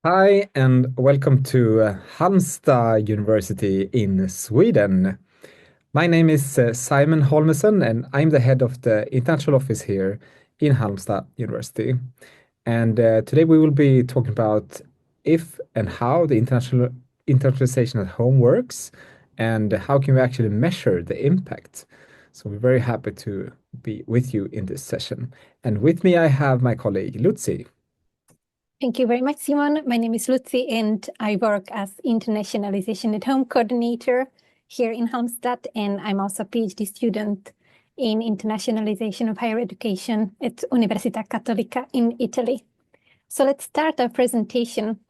Hi, and welcome to Halmstad University in Sweden. My name is Simon Holmesson, and I'm the head of the international office here in Halmstad University. And today we will be talking about if and how the internationalization at home works, and how can we actually measure the impact. So we're very happy to be with you in this session. And with me, I have my colleague Lucie. Thank you very much, Simon. My name is Lucie, and I work as Internationalization at Home coordinator here in Halmstad, and I'm also a PhD student in Internationalization of Higher Education at Università Cattolica in Italy. So let's start our presentation.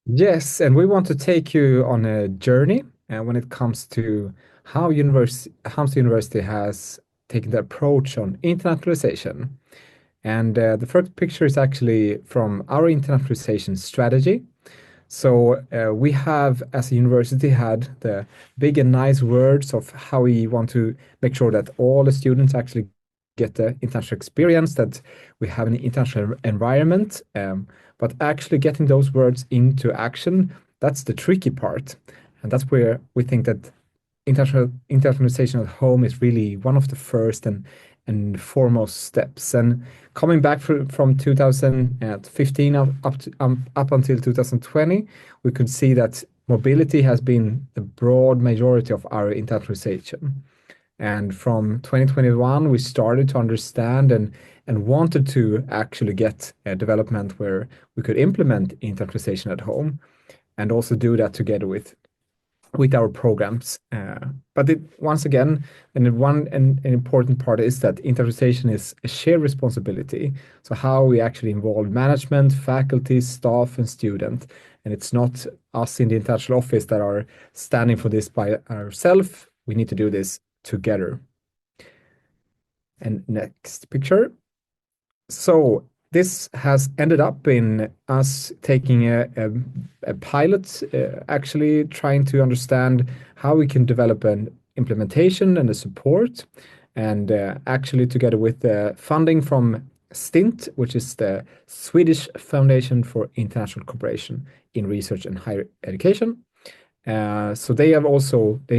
Yes, and we want to take you on a journey when it comes to how Halmstad University has taken the approach on internationalization. And the first picture is actually from our internationalization strategy. So we have, as a university, had the big and nice words of how we want to make sure that all the students actually get the international experience, that we have an international environment. But actually getting those words into action, that's the tricky part. And that's where we think that internationalization at home is really one of the first and foremost steps. And coming back from 2015 up until 2020, we could see that mobility has been the broad majority of our internationalization. And from 2021, we started to understand and wanted to actually get a development where we could implement internationalization at home and also do that together with our programs. But once again, an important part is that internationalization is a shared responsibility. So how we actually involve management, faculty, staff, and student. And it's not us in the international office that are standing for this by ourselves. We need to do this together. And next picture. So this has ended up in us taking a pilot, actually trying to understand how we can develop an implementation and a support. And actually together with the funding from STINT, which is the Swedish Foundation for International Cooperation in Research and Higher Education. So they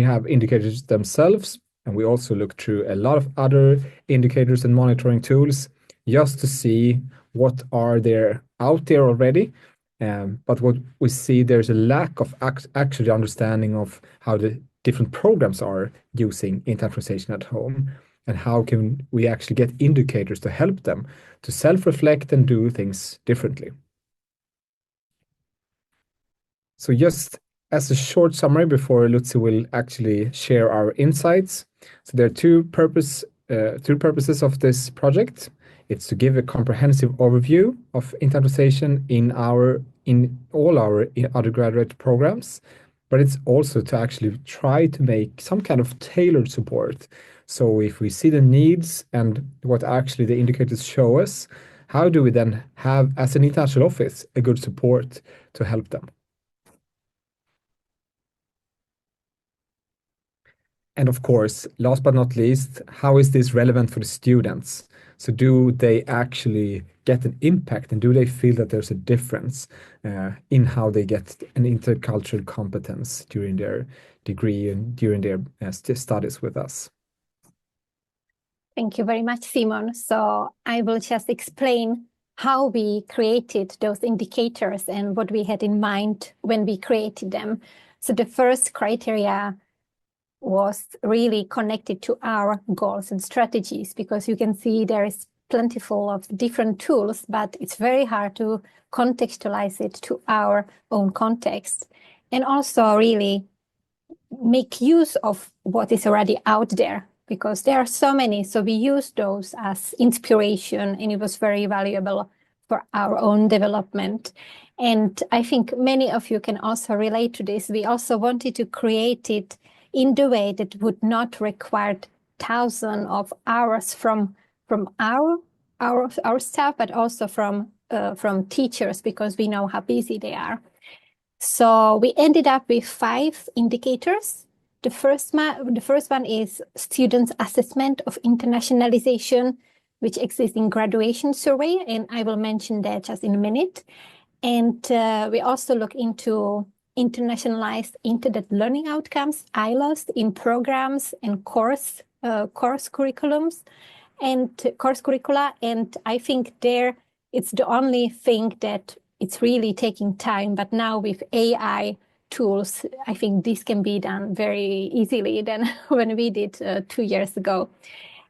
have indicators themselves, and we also look through a lot of other indicators and monitoring tools just to see what are there out there already. But what we see, there's a lack of actually understanding of how the different programs are using internationalization at home, and how can we actually get indicators to help them to self-reflect and do things differently. So just as a short summary before Lucie will actually share our insights. So there are two purposes of this project. It's to give a comprehensive overview of internationalization in all our undergraduate programs, but it's also to actually try to make some kind of tailored support. So if we see the needs and what actually the indicators show us, how do we then have, as an international office, a good support to help them? And of course, last but not least, how is this relevant for the students? So do they actually get an impact, and do they feel that there's a difference in how they get an intercultural competence during their degree and during their studies with us? Thank you very much, Simon. So I will just explain how we created those indicators and what we had in mind when we created them. So the first criteria was really connected to our goals and strategies, because you can see there is plentiful of different tools, but it's very hard to contextualize it to our own context, and also really make use of what is already out there, because there are so many. So we use those as inspiration, and it was very valuable for our own development. And I think many of you can also relate to this. We also wanted to create it in the way that would not require thousands of hours from our staff, but also from teachers, because we know how busy they are. So we ended up with 5 indicators. The first one is students' assessment of internationalization, which exists in graduation survey, and I will mention that just in a minute. And we also look into internationalized internet learning outcomes, ILOs, in programs and course curriculums and course curricula. And I think there it's the only thing that it's really taking time. But now with AI tools, I think this can be done very easily than when we did 2 years ago.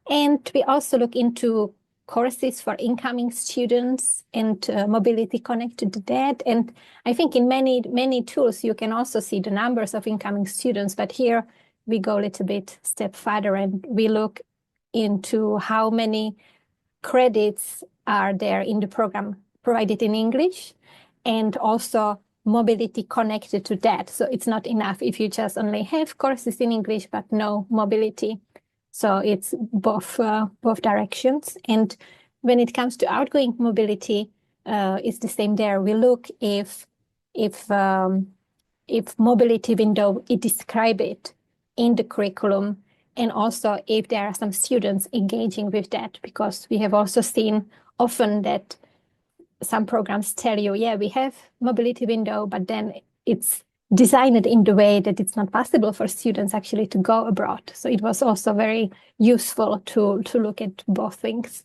And we also look into courses for incoming students and mobility connected to that. And I think in many tools, you can also see the numbers of incoming students. But here we go a little bit step further and we look into how many credits are there in the program provided in English and also mobility connected to that. So it's not enough if you just only have courses in English, but no mobility. So it's both directions. And when it comes to outgoing mobility, it's the same there. We look if mobility window, it describe it in the curriculum, and also if there are some students engaging with that, because we have also seen often that some programs tell you, yeah, we have mobility window, but then it's designed in the way that it's not possible for students actually to go abroad. So it was also very useful to look at both things.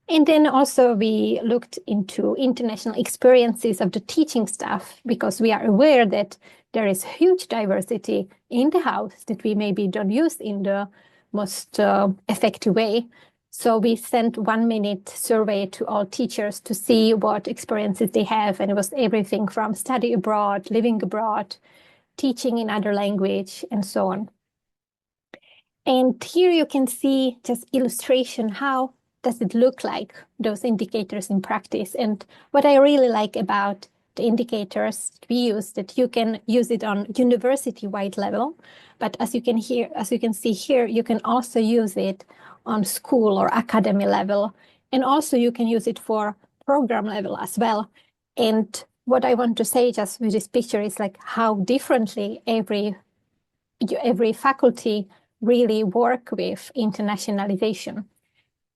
And then also we looked into international experiences of the teaching staff, because we are aware that there is huge diversity in the house that we maybe don't use in the most effective way. So we sent 1-minute survey to all teachers to see what experiences they have. And it was everything from study abroad, living abroad, teaching in other language, and so on. And here you can see just illustration, how does it look like, those indicators in practice. And what I really like about the indicators we use, that you can use it on university-wide level, but as you can see here, you can also use it on school or academy level, and also you can use it for program level as well. And what I want to say just with this picture is like how differently every faculty really work with internationalization.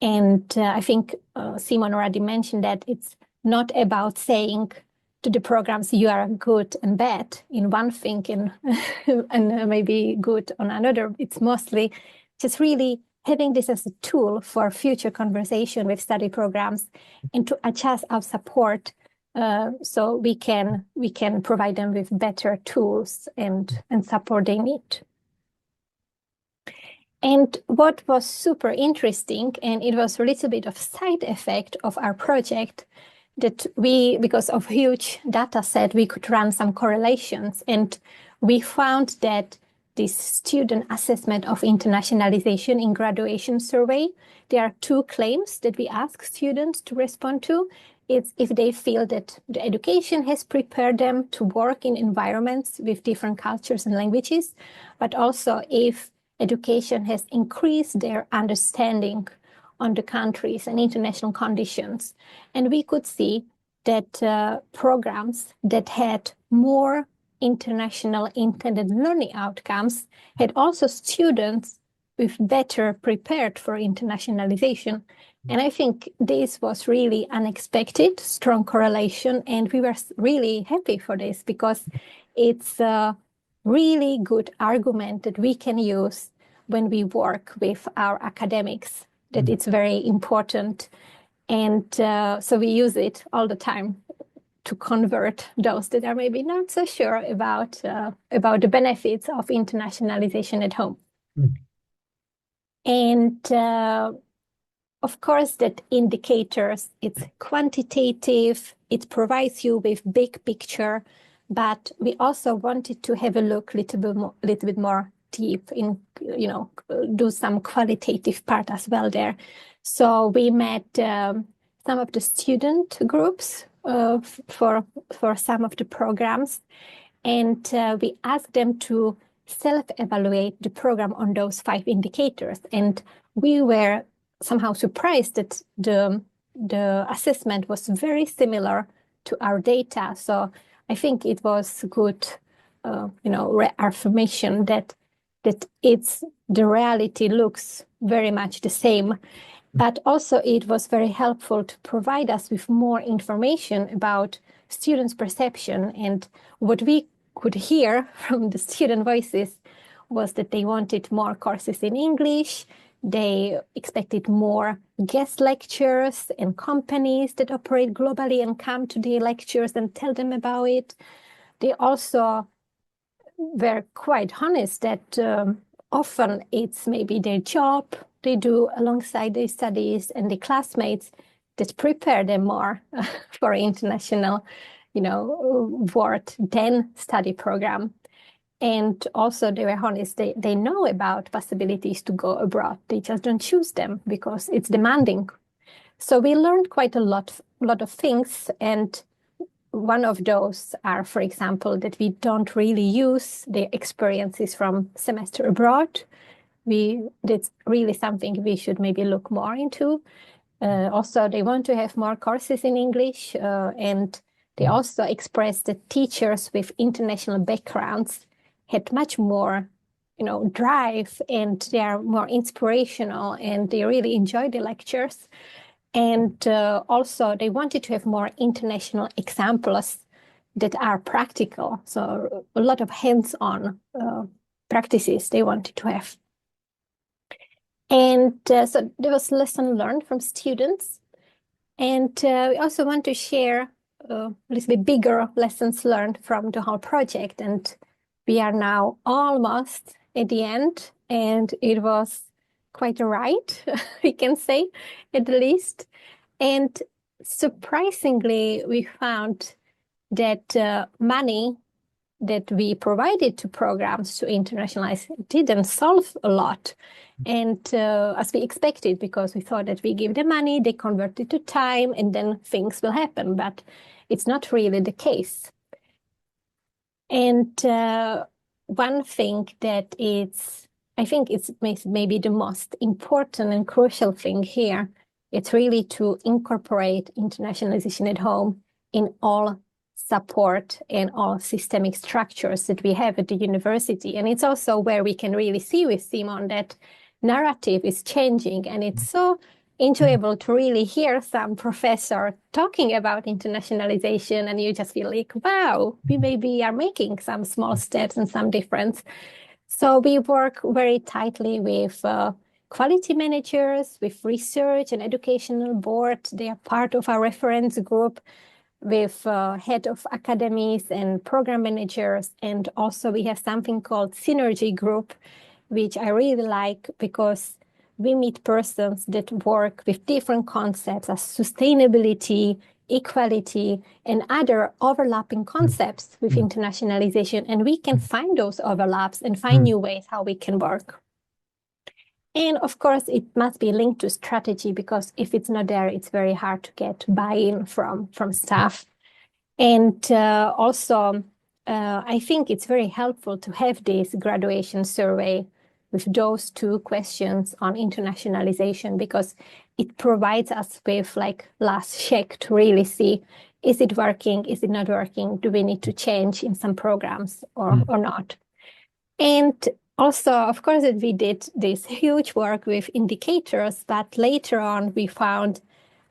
And I think Simon already mentioned that it's not about saying to the programs you are good and bad in one thing and maybe good on another. It's mostly just really having this as a tool for future conversation with study programs and to adjust our support so we can provide them with better tools and support they need. And what was super interesting, and it was a little bit of side effect of our project, that we, because of huge data set, we could run some correlations. And we found that this student assessment of internationalization in graduation survey, there are 2 claims that we ask students to respond to. It's if they feel that the education has prepared them to work in environments with different cultures and languages, but also if education has increased their understanding on the countries and international conditions. And we could see that programs that had more international intended learning outcomes had also students with better prepared for internationalization. And I think this was really unexpected, strong correlation. And we were really happy for this, because it's a really good argument that we can use when we work with our academics, that it's very important. And so we use it all the time to convert those that are maybe not so sure about the benefits of internationalization at home. And of course, that indicators, it's quantitative, it provides you with big picture, but we also wanted to have a look a little bit more deep in, do some qualitative part as well there. So we met some of the student groups for some of the programs, and we asked them to self-evaluate the program on those 5 indicators. And we were somehow surprised that the assessment was very similar to our data. So I think it was good, reaffirmation that the reality looks very much the same. But also it was very helpful to provide us with more information about students' perception. And what we could hear from the student voices was that they wanted more courses in English. They expected more guest lectures and companies that operate globally and come to the lectures and tell them about it. They also were quite honest that often it's maybe their job they do alongside their studies and the classmates that prepare them more for international, world than study program. And also they were honest, they know about possibilities to go abroad. They just don't choose them because it's demanding. So we learned quite a lot of things. And one of those are, for example, that we don't really use the experiences from semester abroad. That's really something we should maybe look more into. Also, they want to have more courses in English, and they also expressed that teachers with international backgrounds had much more, drive, and they are more inspirational, and they really enjoy the lectures. And also, they wanted to have more international examples that are practical. So a lot of hands-on practices they wanted to have. And so there was lesson learned from students. And we also want to share a little bit bigger lessons learned from the whole project. And we are now almost at the end. And it was quite a ride, we can say, at the least. And surprisingly, we found that money that we provided to programs to internationalize didn't solve a lot. And as we expected, because we thought that we give them money, they convert it to time, and then things will happen. But it's not really the case. And one thing that I think it's maybe the most important and crucial thing here, it's really to incorporate internationalization at home in all support and all systemic structures that we have at the university. And it's also where we can really see with Simon that narrative is changing. And it's so enjoyable to really hear some professor talking about internationalization, and you just feel like, wow, we maybe are making some small steps and some difference. So we work very tightly with quality managers, with research and educational board. They are part of our reference group, with head of academies and program managers. And also we have something called synergy group, which I really like because we meet persons that work with different concepts as sustainability, equality, and other overlapping concepts with internationalization. And we can find those overlaps and find new ways how we can work. And of course, it must be linked to strategy, because if it's not there, it's very hard to get buy-in from staff. And also, I think it's very helpful to have this graduation survey with those two questions on internationalization, because it provides us with like last check to really see, is it working? Is it not working? Do we need to change in some programs or not? And also, of course, that we did this huge work with indicators, but later on we found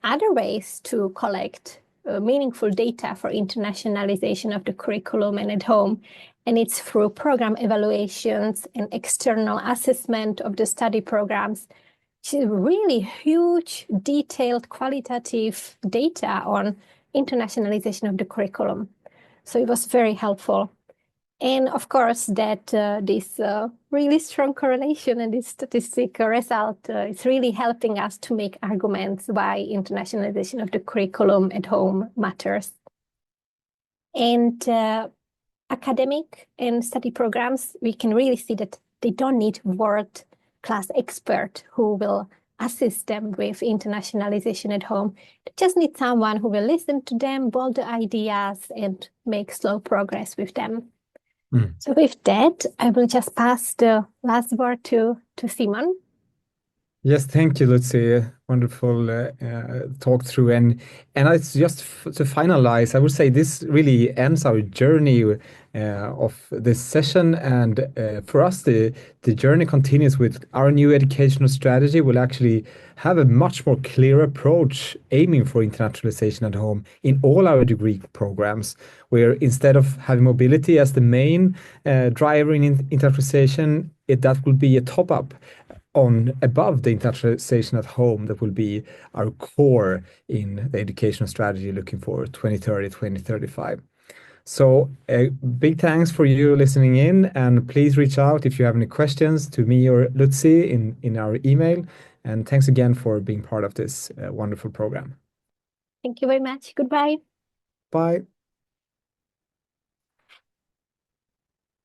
other ways to collect meaningful data for internationalization of the curriculum and at home. And it's through program evaluations and external assessment of the study programs. Really huge, detailed, qualitative data on internationalization of the curriculum. So it was very helpful. And of course, that this really strong correlation and this statistical result is really helping us to make arguments why internationalization of the curriculum at home matters. And academic and study programs, we can really see that they don't need world-class expert who will assist them with internationalization at home. They just need someone who will listen to them, bold the ideas, and make slow progress with them. So with that, I will just pass the last word to Simon. Yes, thank you, Lucie. Wonderful talk through. And it's just to finalize, I would say this really ends our journey of this session. And for us, the journey continues with our new educational strategy. We'll actually have a much more clear approach aiming for internationalization at home in all our degree programs, where instead of having mobility as the main driver in internationalization, that will be a top up on above the internationalization at home that will be our core in the educational strategy looking for 2030, 2035. So big thanks for you listening in, and please reach out if you have any questions to me or Lucie in our email. And thanks again for being part of this wonderful program. Thank you very much. Goodbye. Bye.